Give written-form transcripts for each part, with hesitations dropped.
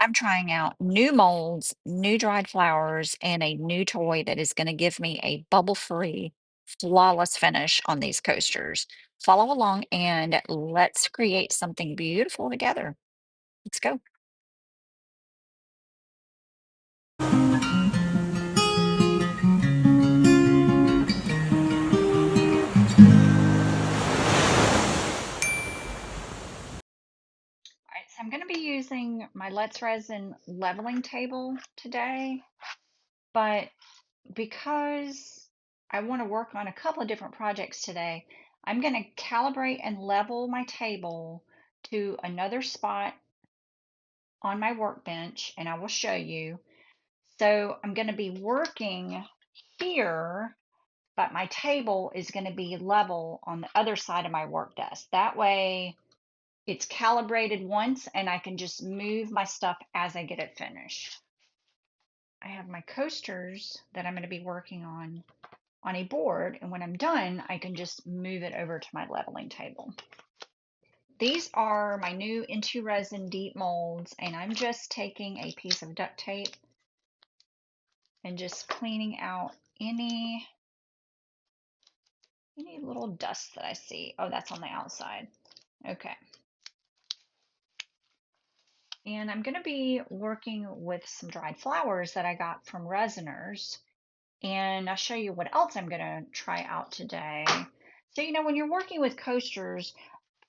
I'm trying out new molds, new dried flowers, and a new toy that is going to give me a bubble-free, flawless finish on these coasters. Follow along and let's create something beautiful together. Let's go. All right, so I'm going to be using my Let's Resin leveling table today, but because I want to work on a couple of different projects today, I'm going to calibrate and level my table to another spot on my workbench, and I will show you. So I'm going to be working here, but my table is going to be level on the other side of my work desk. That way it's calibrated once and I can just move my stuff as I get it finished. I have my coasters that I'm going to be working on a board, and when I'm done, I can just move it over to my leveling table. These are my new Into Resin deep molds, and I'm just taking a piece of duct tape and just cleaning out any little dust that I see. Oh, that's on the outside. Okay. And I'm going to be working with some dried flowers that I got from Resiners. And I'll show you what else I'm going to try out today. So, when you're working with coasters,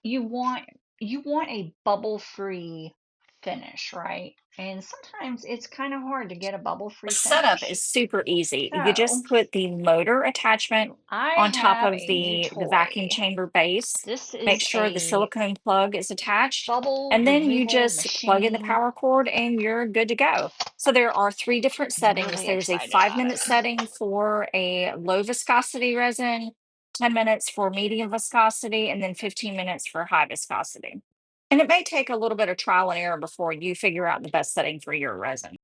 you want a bubble-free finish, right? And sometimes it's kind of hard to get a The bubble-free setup finish. is super easy. You So just put the motor attachment I on top have of a new the vacuum toy. chamber base. This Make is sure the a silicone plug is attached, bubble and then you removal just plug in the machine. power cord and you're good to go. So there are 3 different I'm settings. really There's a excited about 5-minute it. setting for a low viscosity resin, 10 minutes for medium viscosity, and then 15 minutes for high viscosity. And it may take a little bit of trial and error before you figure out the best setting for your resin.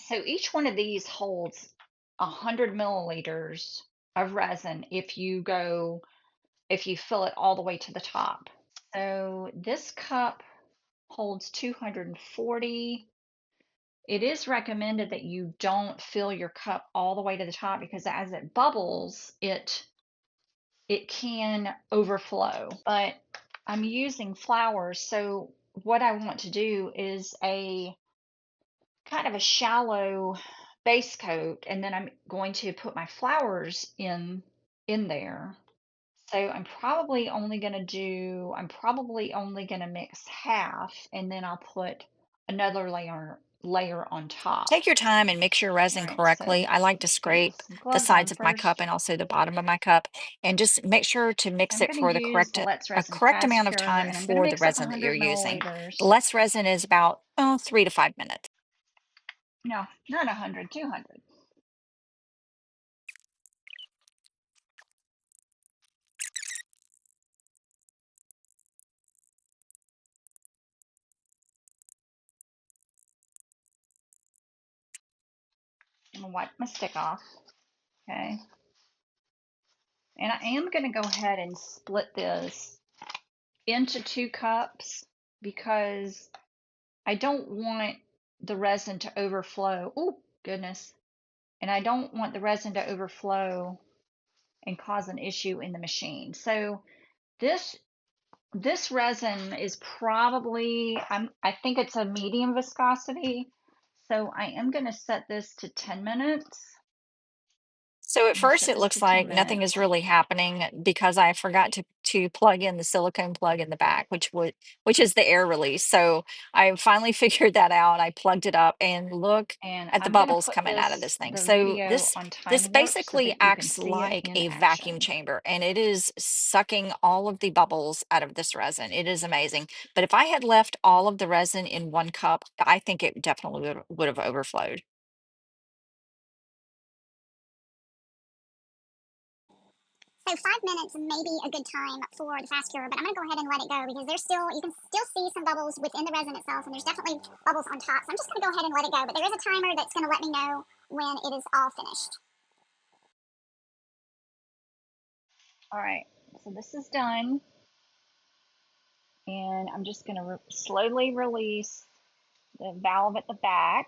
So each one of these holds 100 milliliters of resin if you fill it all the way to the top. So this cup holds 240. It is recommended that you don't fill your cup all the way to the top because as it bubbles, it can overflow. But I'm using flowers, so what I want to do is a kind of a shallow base coat, and then I'm going to put my flowers in there. So I'm probably only going to mix half, and then I'll put another layer on top. Take your time and mix your All resin right, so correctly. I like to let's put scrape some the gloves sides on of my cup first. and also the bottom of my cup, and just make sure to So mix I'm it going to for the use correct the Let's a Resin correct Fast amount of Cure, time and I'm going to for the mix up resin that you're 100 using. milliliters. The less resin is about 3 to 5 minutes. No, not 100, 200. I'm going to wipe my stick off. Okay. And I am going to go ahead and split this into 2 cups because I don't want the resin to overflow. Oh, goodness. And I don't want the resin to overflow and cause an issue in the machine. So this this resin is probably I think it's a medium viscosity. So I am going to set this to 10 minutes. So at I'm going to first set it this looks to 10 like nothing minutes. is really happening because I forgot to plug in the silicone plug in the back, which is the air release. So I finally figured that out. I plugged it up and look And at the I'm going to bubbles put coming out of this thing. the So video this on this time warp so basically that you can acts see it like in a vacuum action. chamber, and it is sucking all of the bubbles out of this resin. It is amazing. But if I had left all of the resin in one cup, I think it definitely would have overflowed. So 5 minutes may be a good time for the fast cure, but I'm going to go ahead and let it go because there's still, you can still see some bubbles within the resin itself, and there's definitely bubbles on top. So I'm just going to go ahead and let it go, but there is a timer that's going to let me know when it is all finished. All right, so this is done. And I'm just going to slowly release the valve at the back.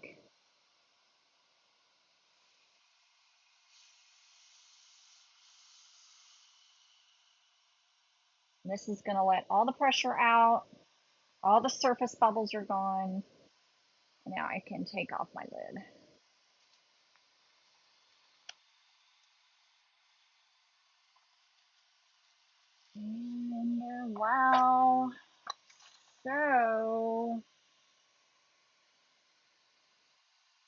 This is going to let all the pressure out. All the surface bubbles are gone. Now I can take off my lid. And wow. So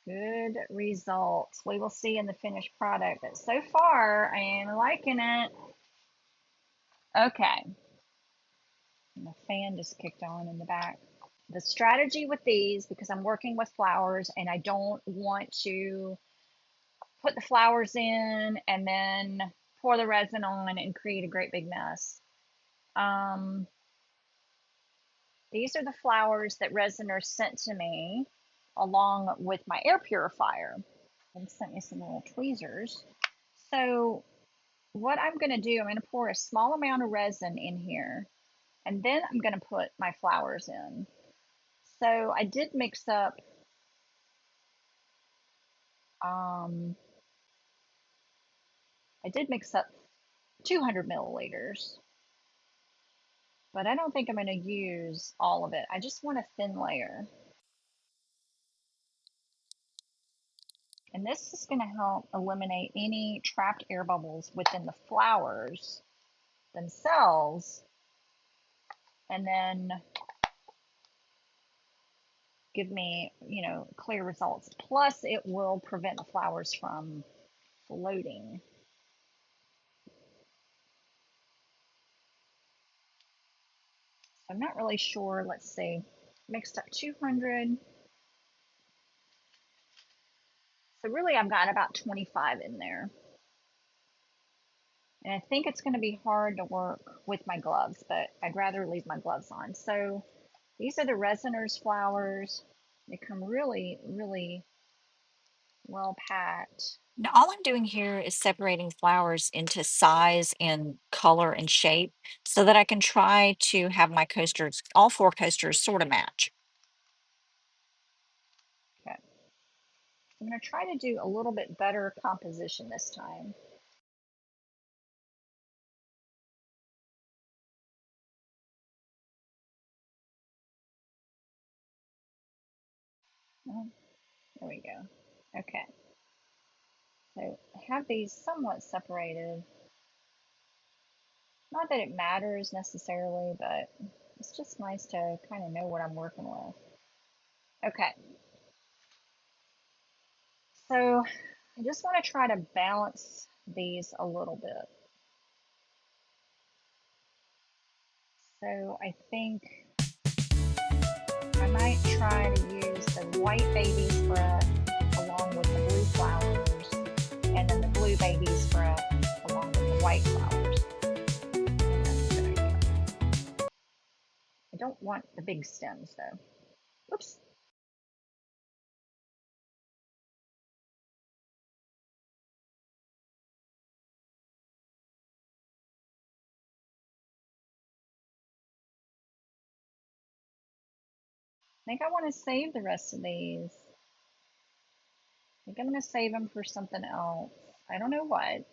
good results. We will see in the finished product, but so far I am liking it. Okay. And the fan just kicked on in the back. The strategy with these, because I'm working with flowers and I don't want to put the flowers in and then pour the resin on and create a great big mess. These are the flowers that Resiners sent to me along with my air purifier, and sent me some little tweezers. So what I'm going to do, I'm going to pour a small amount of resin in here, and then I'm going to put my flowers in. So I did mix up 200 milliliters, but I don't think I'm going to use all of it. I just want a thin layer. And this is going to help eliminate any trapped air bubbles within the flowers themselves, and then give me, clear results. Plus, it will prevent the flowers from floating. I'm not really sure. Let's see. Mixed up 200. So really, I've got about 25 in there. And I think it's going to be hard to work with my gloves, but I'd rather leave my gloves on. So these are the Resiners flowers. They come really, really well packed. Now, all I'm doing here is separating flowers into size and color and shape so that I can try to have my coasters, all four coasters, sort of match. Okay. I'm going to try to do a little bit better composition this time. Oh, there we go. Okay. So I have these somewhat separated. Not that it matters necessarily, but it's just nice to kind of know what I'm working with. Okay. So I just want to try to balance these a little bit. So I think I might try to use the white baby spread along with the blue flowers, and then the blue baby spread along with the white flowers. That's a good idea. I don't want the big stems though. Oops. I think I want to save the rest of these. I think I'm going to save them for something else. I don't know what.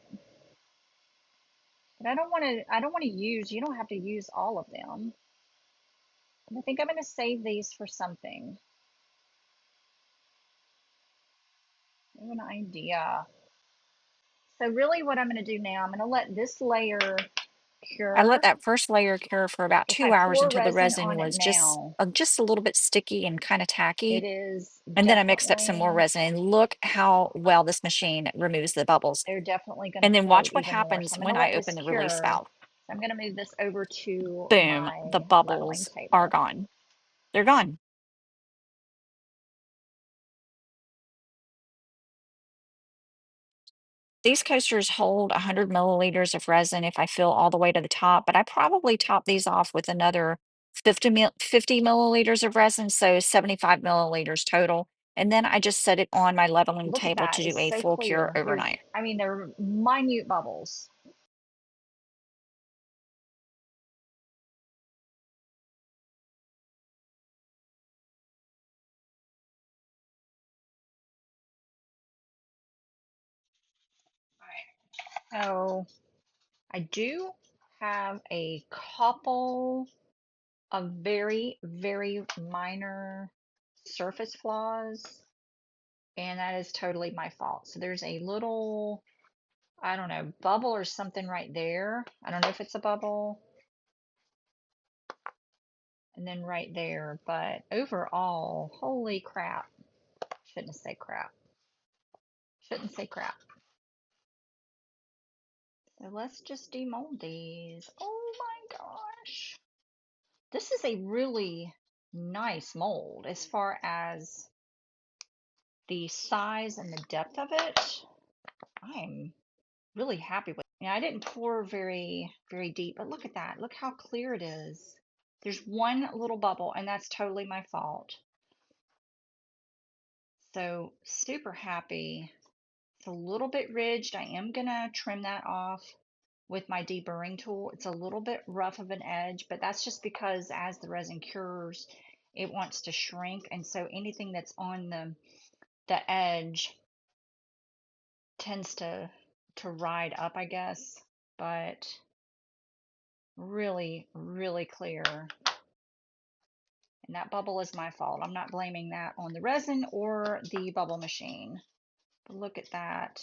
But I don't want to use, you don't have to use all of them. I think I'm going to save these for something. I have an idea. So really what I'm going to do now, I'm going to let this layer I let cure. that first layer cure for about If 2 hours pour until the resin resin on it was just now, just a little bit sticky and kind of it tacky. is And then I mixed up some more definitely, resin, and look how well this machine removes the bubbles. they're definitely going And to then watch float what even more. So happens I'm going to when I let this open the release cure. valve. So I'm going to move this over to Boom, the my leveling bubbles are table. gone. They're gone. These coasters hold 100 milliliters of resin if I fill all the way to the top, but I probably top these off with another 50 milliliters of resin, so 75 milliliters total. And then I just set it on my leveling Look at table that. to do It's a so full cure clear. overnight. I mean, they're minute bubbles. All right. So I do have a couple of very, very minor surface flaws, and that is totally my fault. So there's a little, I don't know, bubble or something right there. I don't know if it's a bubble. And then right there, but overall, holy crap. Shouldn't say crap. Shouldn't say crap. So let's just demold these. Oh my gosh. This is a really nice mold as far as the size and the depth of it. I'm really happy with it. I didn't pour very, very deep, but look at that. Look how clear it is. There's one little bubble, and that's totally my fault. So super happy. It's a little bit ridged. I am gonna trim that off with my deburring tool. It's a little bit rough of an edge, but that's just because as the resin cures, it wants to shrink, and so anything that's on the edge tends to ride up, I guess. But really, really clear. And that bubble is my fault. I'm not blaming that on the resin or the bubble machine. But look at that.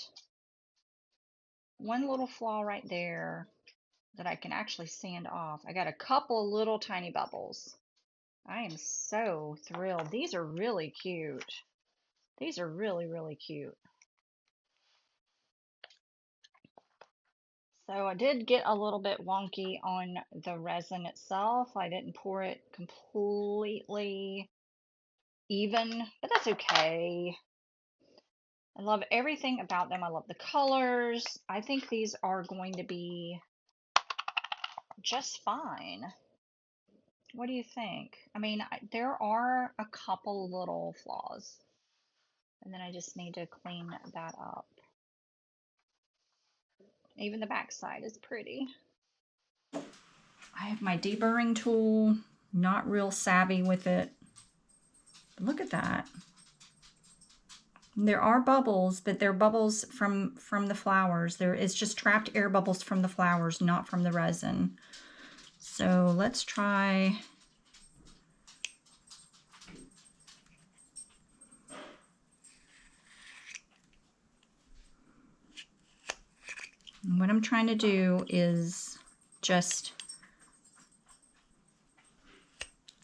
One little flaw right there that I can actually sand off. I got a couple of little tiny bubbles. I am so thrilled. These are really cute. These are really, really cute. So I did get a little bit wonky on the resin itself. I didn't pour it completely even, but that's okay. I love everything about them. I love the colors. I think these are going to be just fine. What do you think? I mean, there are a couple little flaws, and then I just need to clean that up. Even the back side is pretty. I have my deburring tool, not real savvy with it. But look at that. There are bubbles, but they're bubbles from the flowers. It's just trapped air bubbles from the flowers, not from the resin. So let's try. What I'm trying to do is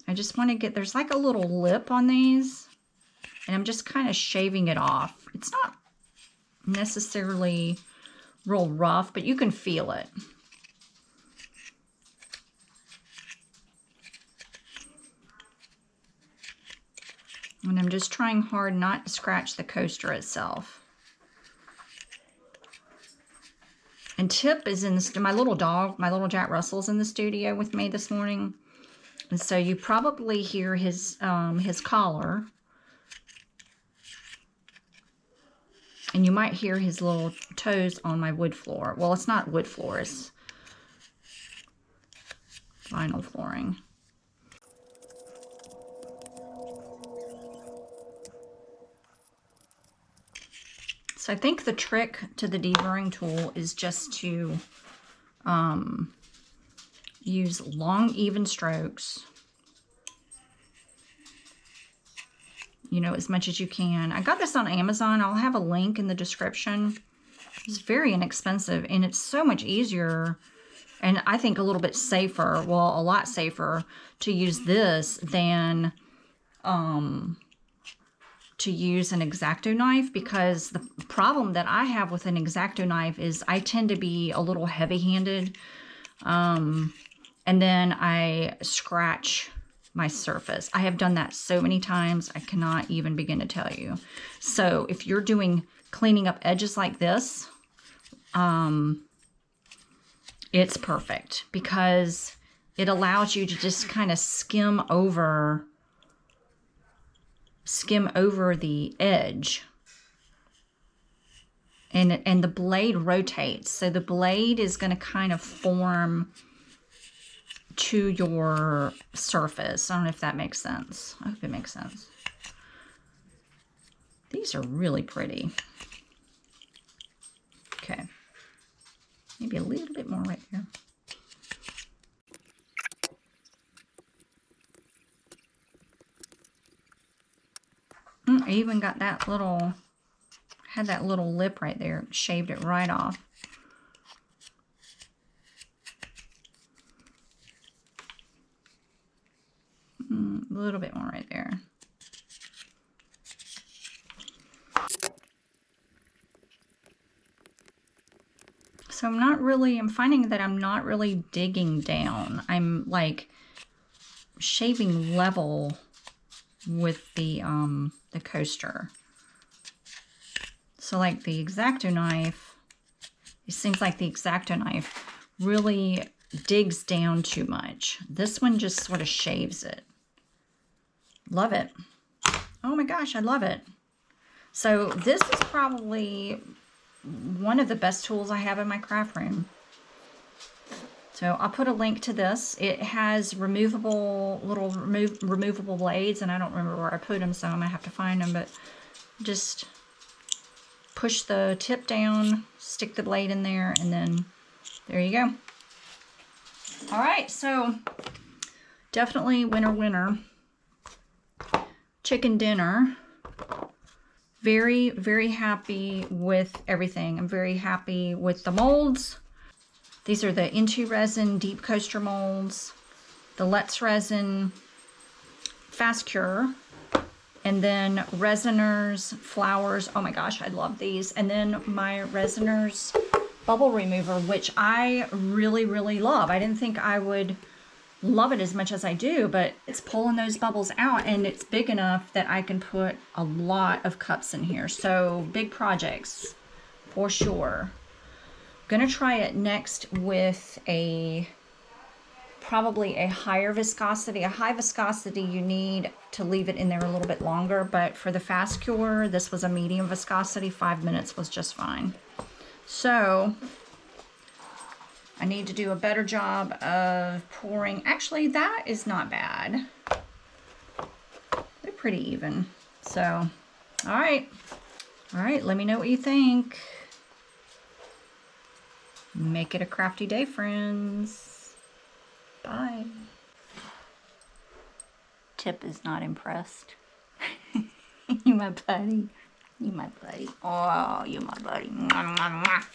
I just want to get, there's like a little lip on these, and I'm just kind of shaving it off. It's not necessarily real rough, but you can feel it. And I'm just trying hard not to scratch the coaster itself. And Tip is in my little dog, my little Jack Russell's in the studio with me this morning. And so you probably hear his collar. And you might hear his little toes on my wood floor. Well, it's not wood floor, it's vinyl flooring. So I think the trick to the deburring tool is just to use long, even strokes. You know, as much as you can. I got this on Amazon. I'll have a link in the description. It's very inexpensive, and it's so much easier, and I think a little bit safer, well, a lot safer to use this than to use an X-Acto knife, because the problem that I have with an X-Acto knife is I tend to be a little heavy-handed, and then I scratch my surface. I have done that so many times, I cannot even begin to tell you. So if you're doing cleaning up edges like this, it's perfect because it allows you to just kind of skim over the edge. And the blade rotates. So the blade is going to kind of form to your surface. I don't know if that makes sense. I hope it makes sense. These are really pretty. Okay. Maybe a little bit more right there. I even got that little, had that little lip right there. Shaved it right off. A little bit more right there. So I'm finding that I'm not really digging down. I'm like shaving level with the coaster. So like the X-Acto knife, it seems like the X-Acto knife really digs down too much. This one just sort of shaves it. Love it. Oh my gosh, I love it. So this is probably one of the best tools I have in my craft room. So I'll put a link to this. It has removable blades, and I don't remember where I put them, so I'm gonna have to find them, but just push the tip down, stick the blade in there, and then there you go. All right, so definitely winner. Chicken dinner. Very, very happy with everything. I'm very happy with the molds. These are the Into Resin deep coaster molds, the Let's Resin fast cure, and then Resiners flowers. Oh my gosh, I love these. And then my Resiners bubble remover, which I really, really love. I didn't think I would love it as much as I do, but it's pulling those bubbles out, and it's big enough that I can put a lot of cups in here. So big projects for sure. Gonna try it next with probably a higher viscosity. A high viscosity, you need to leave it in there a little bit longer, but for the fast cure, this was a medium viscosity. 5 minutes was just fine. So I need to do a better job of pouring. Actually, that is not bad. They're pretty even. So, all right, let me know what you think. Make it a crafty day, friends. Bye. Tip is not impressed. You my buddy. You my buddy. Oh, you my buddy. Mwah, mwah, mwah.